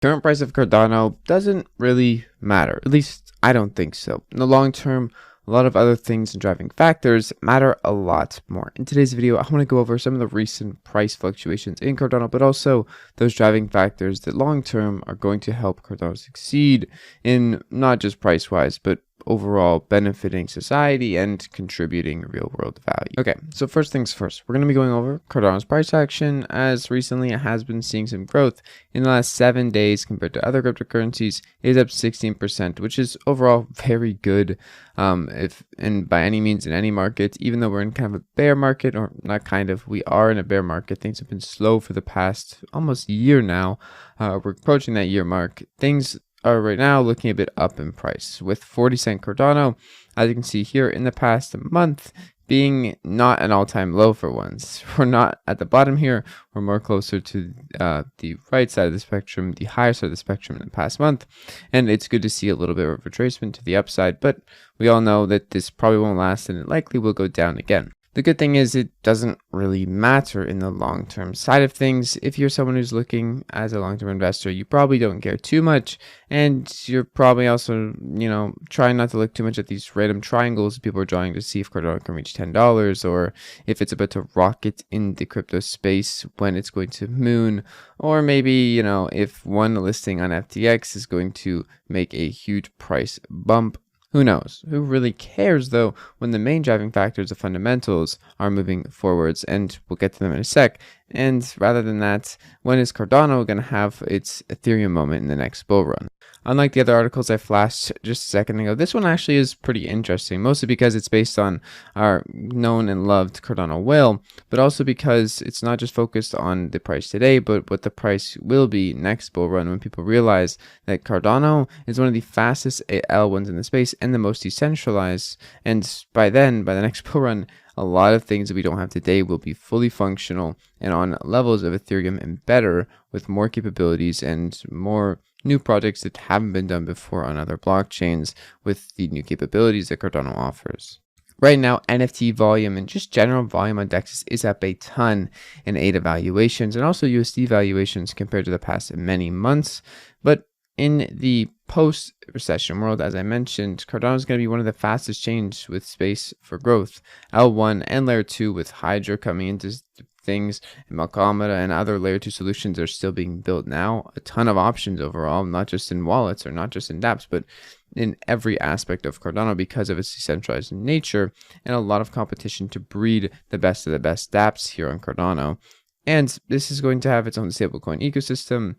Current price of Cardano doesn't really matter. At least I don't think so. In the long term, a lot of other things and driving factors matter a lot more. In today's video, I want to go over some of the recent price fluctuations in Cardano, but also those driving factors that long term are going to help Cardano succeed in not just price-wise, but overall benefiting society and contributing real world value. Okay, so first things first, we're going to be going over Cardano's price action, as recently it has been seeing some growth. In the last 7 days compared to other cryptocurrencies, it is up 16%, which is overall very good. If and by any means in any market, even though we're in kind of a bear market, or not kind of, we are in a bear market. Things have been slow for the past almost year now. We're approaching that year mark. Things are right now looking a bit up in price, with 40-cent Cardano, as you can see here, in the past month being not an all-time low for once. We're not at the bottom here, we're more closer to the right side of the spectrum, the higher side of the spectrum in the past month, and it's good to see a little bit of retracement to the upside, but we all know that this probably won't last and it likely will go down again. The good thing is it doesn't really matter in the long-term side of things. If you're someone who's looking as a long-term investor, you probably don't care too much, and you're probably also, trying not to look too much at these random triangles people are drawing to see if Cardano can reach $10, or if it's about to rocket in the crypto space, when it's going to moon, or maybe, if one listing on FTX is going to make a huge price bump. Who knows? Who really cares, though, when the main driving factors of fundamentals are moving forwards, and we'll get to them in a sec. And rather than that, when is Cardano going to have its Ethereum moment in the next bull run? Unlike the other articles I flashed just a second ago, this one actually is pretty interesting, mostly because it's based on our known and loved Cardano whale, but also because it's not just focused on the price today, but what the price will be next bull run, when people realize that Cardano is one of the fastest L1s in the space and the most decentralized, and by then, by the next bull run, a lot of things that we don't have today will be fully functional and on levels of Ethereum and better, with more capabilities and more new projects that haven't been done before on other blockchains with the new capabilities that Cardano offers. Right now, NFT volume and just general volume on DEXs is up a ton in ADA valuations and also USD valuations compared to the past many months. But in the post-recession world, as I mentioned, Cardano is going to be one of the fastest chains with space for growth. L1 and Layer 2 with Hydra coming into things, and Malcometa and other Layer 2 solutions are still being built now. A ton of options overall, not just in wallets or not just in dApps, but in every aspect of Cardano because of its decentralized nature, and a lot of competition to breed the best of the best dApps here on Cardano. And this is going to have its own stablecoin ecosystem.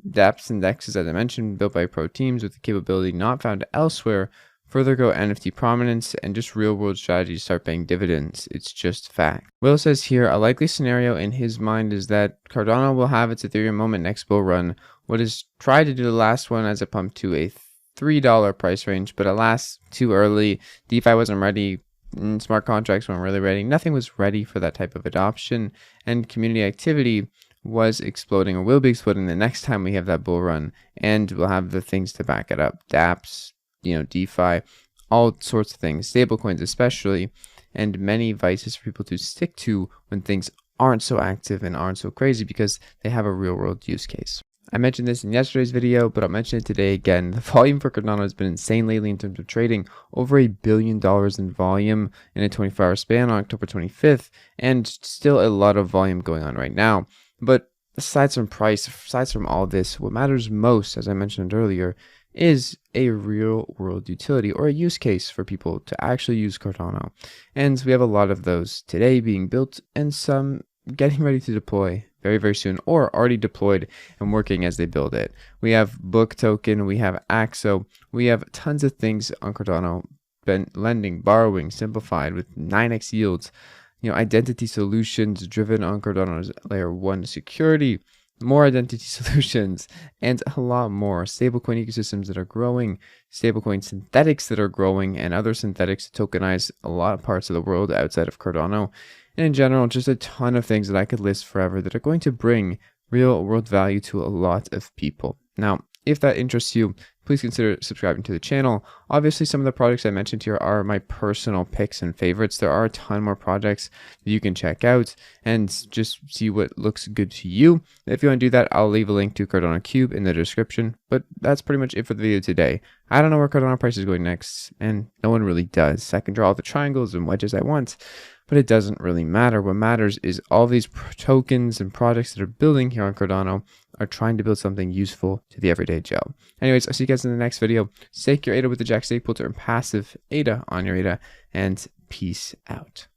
dApps and DEXs, as I mentioned, built by pro teams with the capability not found elsewhere, further go NFT prominence, and just real world strategies start paying dividends. It's just fact. Will says here, a likely scenario in his mind is that Cardano will have its Ethereum moment next bull run. What is tried to do the last one as it pumped to a $3 price range, but alas, too early. DeFi wasn't ready. Smart contracts weren't really ready. Nothing was ready for that type of adoption, and community activity was exploding, or will be exploding, the next time we have that bull run, and we'll have the things to back it up. dApps, DeFi, all sorts of things, stablecoins especially, and many vices for people to stick to when things aren't so active and aren't so crazy because they have a real world use case. I mentioned this in yesterday's video, but I'll mention it today again. The volume for Cardano has been insane lately in terms of trading, over $1 billion in volume in a 24-hour span on October 25th, and still a lot of volume going on right now. But aside from price, aside from all this, what matters most, as I mentioned earlier, is a real world utility or a use case for people to actually use Cardano. And we have a lot of those today being built and some getting ready to deploy very, very soon, or already deployed and working as they build it. We have Book Token, we have Axo, we have tons of things on Cardano, lending, borrowing, simplified with 9x yields, identity solutions driven on Cardano's Layer 1 security, more identity solutions, and a lot more. Stablecoin ecosystems that are growing, stablecoin synthetics that are growing, and other synthetics to tokenize a lot of parts of the world outside of Cardano. And in general, just a ton of things that I could list forever that are going to bring real world value to a lot of people. Now, If that interests you, please consider subscribing to the channel. Obviously, some of the projects I mentioned here are my personal picks and favorites. There are a ton more projects that you can check out and just see what looks good to you. If you want to do that, I'll leave a link to Cardano Cube in the description. But that's pretty much it for the video today. I don't know where Cardano price is going next, and no one really does. I can draw all the triangles and wedges I want, but it doesn't really matter. What matters is all these tokens and projects that are building here on Cardano are trying to build something useful to the everyday Joe. Anyways, I'll see you guys in the next video. Stake your ADA with the Jack Stake Pool to earn passive ADA on your ADA, and peace out.